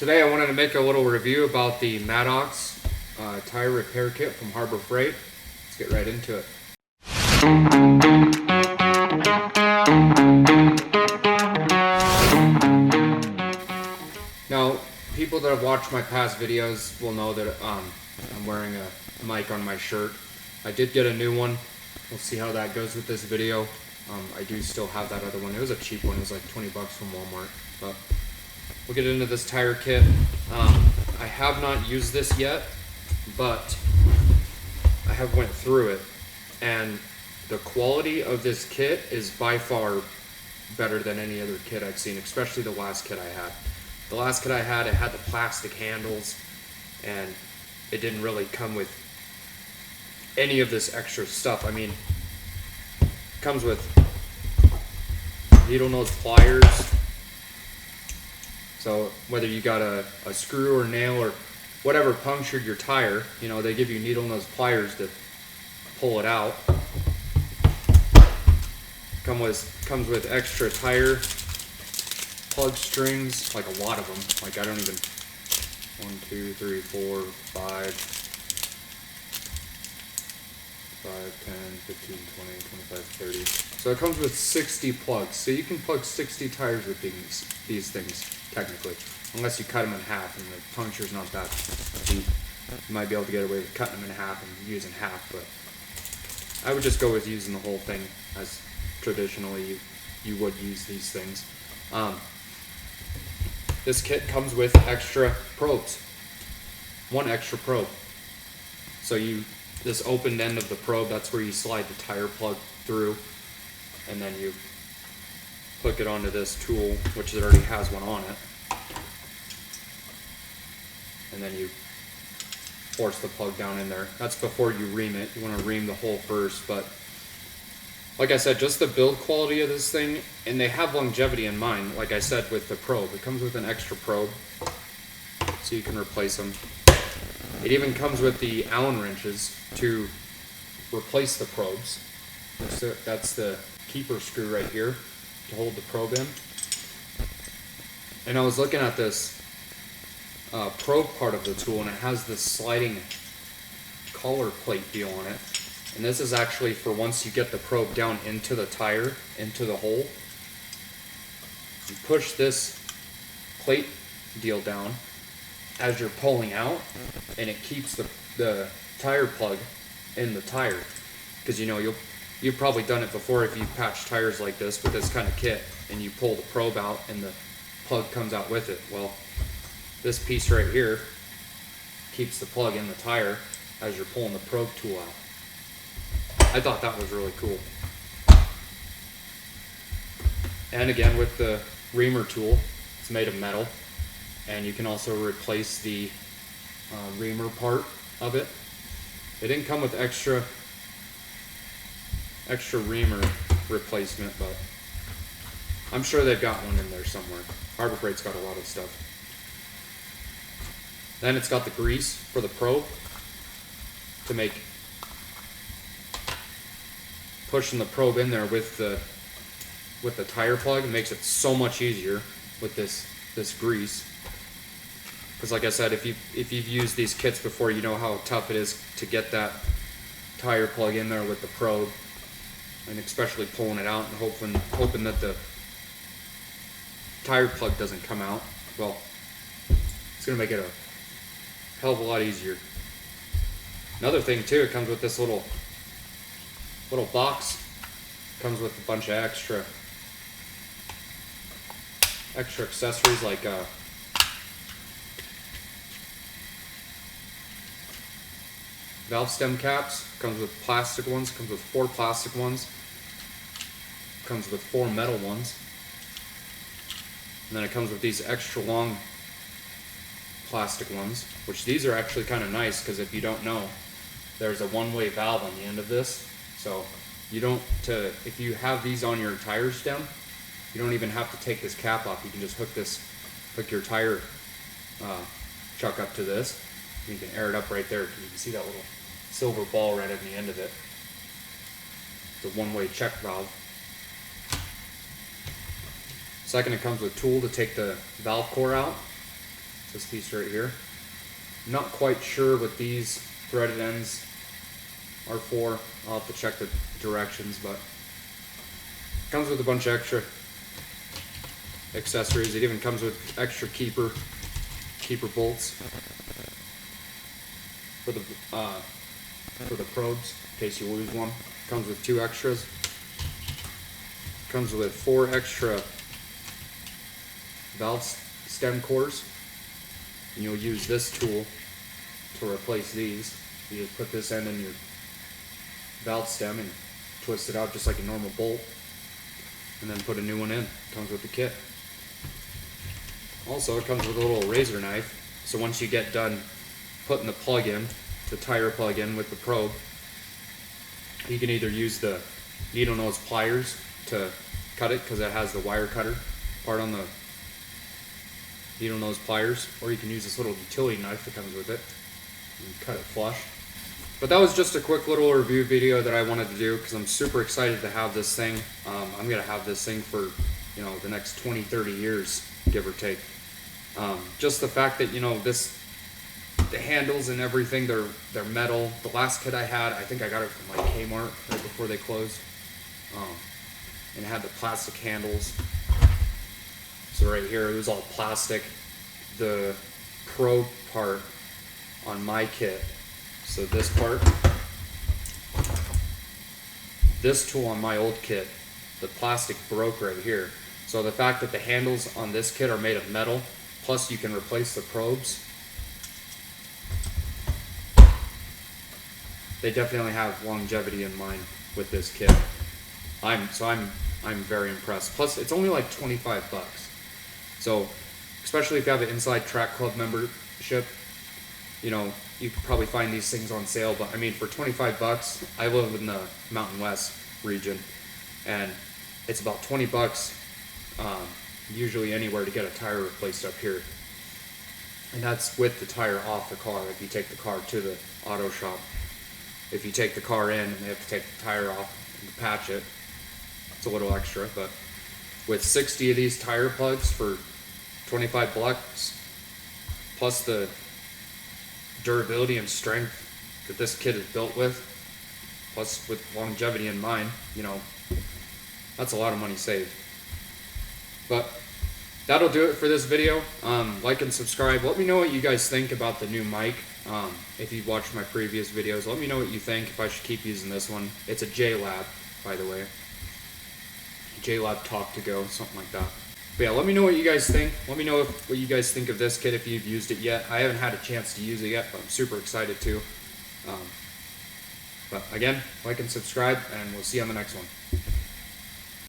Today I wanted to make a little review about the MADDOX tire repair kit from Harbor Freight. Let's get right into it. Now, people that have watched my past videos will know that I'm wearing a mic on my shirt. I did get a new one. We'll see how that goes with this video. I do still have that other one. It was a cheap one. It was like 20 bucks from Walmart. But we'll get into this tire kit. I have not used this yet, but I have went through it, and the quality of this kit is by far better than any other kit I've seen, especially the last kit I had. The last kit I had, it had the plastic handles, and it didn't really come with any of this extra stuff. I mean, it comes with needle nose pliers. So whether you got a screw or nail or whatever punctured your tire, you know, they give you needle nose pliers to pull it out. Comes with extra tire plug strings, like a lot of them. Like I don't even, 1, 2, 3, 4, 5, 10, 15, 20, 25, 30. So it comes with 60 plugs. So you can plug 60 tires with these things, technically. Unless you cut them in half and the puncture's not that deep. You might be able to get away with cutting them in half and using half, but I would just go with using the whole thing as traditionally you would use these things. This kit comes with extra probes. 1 extra probe. So this opened end of the probe, that's where you slide the tire plug through, and then you hook it onto this tool, which it already has one on it, and then you force the plug down in there. That's before you ream it. You want to ream the hole first, but like I said, just the build quality of this thing, and they have longevity in mind, like I said with the probe. It comes with an extra probe, so you can replace them. It even comes with the Allen wrenches to replace the probes. That's the keeper screw right here to hold the probe in. And I was looking at this probe part of the tool, and it has this sliding collar plate deal on it. And this is actually for once you get the probe down into the tire, into the hole. You push this plate deal down as you're pulling out, and it keeps the tire plug in the tire. Because you know, you've probably done it before if you patch tires like this with this kind of kit, and you pull the probe out and the plug comes out with it. Well, this piece right here keeps the plug in the tire as you're pulling the probe tool out. I thought that was really cool. And again, with the reamer tool, it's made of metal, and you can also replace the reamer part of it. It didn't come with extra reamer replacement, but I'm sure they've got one in there somewhere. Harbor Freight's got a lot of stuff. Then it's got the grease for the probe to make pushing the probe in there with the tire plug. It makes it so much easier with this grease. Because like I said, if you've used these kits before, you know how tough it is to get that tire plug in there with the probe, and especially pulling it out and hoping that the tire plug doesn't come out. Well, it's gonna make it a hell of a lot easier. Another thing too, it comes with this little box. Comes with a bunch of extra accessories like valve stem caps. Comes with plastic ones. Comes with 4 plastic ones. Comes with 4 metal ones. And then it comes with these extra long plastic ones, which these are actually kind of nice, because if you don't know, there's a one-way valve on the end of this. So you don't, if you have these on your tire stem, you don't even have to take this cap off. You can just hook your tire chuck up to this. You can air it up right there. You can see that little silver ball right at the end of it. It's a one-way check valve. Second, it comes with a tool to take the valve core out. this piece right here. I'm not quite sure what these threaded ends are for. I'll have to check the directions, but it comes with a bunch of extra accessories. It even comes with extra keeper bolts for the probes in case you lose one. Comes with 2 extras. Comes with 4 extra valve stem cores, and you'll use this tool to replace these. You just put this end in your valve stem and twist it out just like a normal bolt, and then put a new one in. Comes with the kit. Also, it comes with a little razor knife, so once you get done putting the plug in, the tire plug in with the probe, you can either use the needle nose pliers to cut it because it has the wire cutter part on the needle nose pliers, or you can use this little utility knife that comes with it and cut it flush. But that was just a quick little review video that I wanted to do because I'm super excited to have this thing. I'm gonna have this thing for, you know, the next 20-30 years, give or take. Just the fact that, you know, the handles and everything, they're metal. The last kit I had, I think I got it from like K-mart right before they closed, and it had the plastic handles. So right here, it was all plastic. The probe part on my kit, so this part, this tool on my old kit, the plastic broke right here. So the fact that the handles on this kit are made of metal, plus you can replace the probes, they definitely have longevity in mind with this kit. I'm very impressed. Plus, it's only like 25 bucks. So, especially if you have an Inside Track Club membership, you know, you could probably find these things on sale. But I mean, for 25 bucks, I live in the Mountain West region, and it's about 20 bucks usually anywhere to get a tire replaced up here. And that's with the tire off the car if you take the car to the auto shop. If you take the car in and they have to take the tire off and patch it, it's a little extra. But with 60 of these tire plugs for 25 bucks, plus the durability and strength that this kit is built with, plus with longevity in mind, you know, that's a lot of money saved. But that'll do it for this video. Like and subscribe. Let me know what you guys think about the new mic. If you've watched my previous videos, let me know what you think, if I should keep using this one. It's a J-Lab, by the way. J-Lab Talk to Go, something like that. But yeah, let me know what you guys think. Let me know what you guys think of this kit if you've used it yet. I haven't had a chance to use it yet, but I'm super excited to. But again, like and subscribe, and we'll see you on the next one.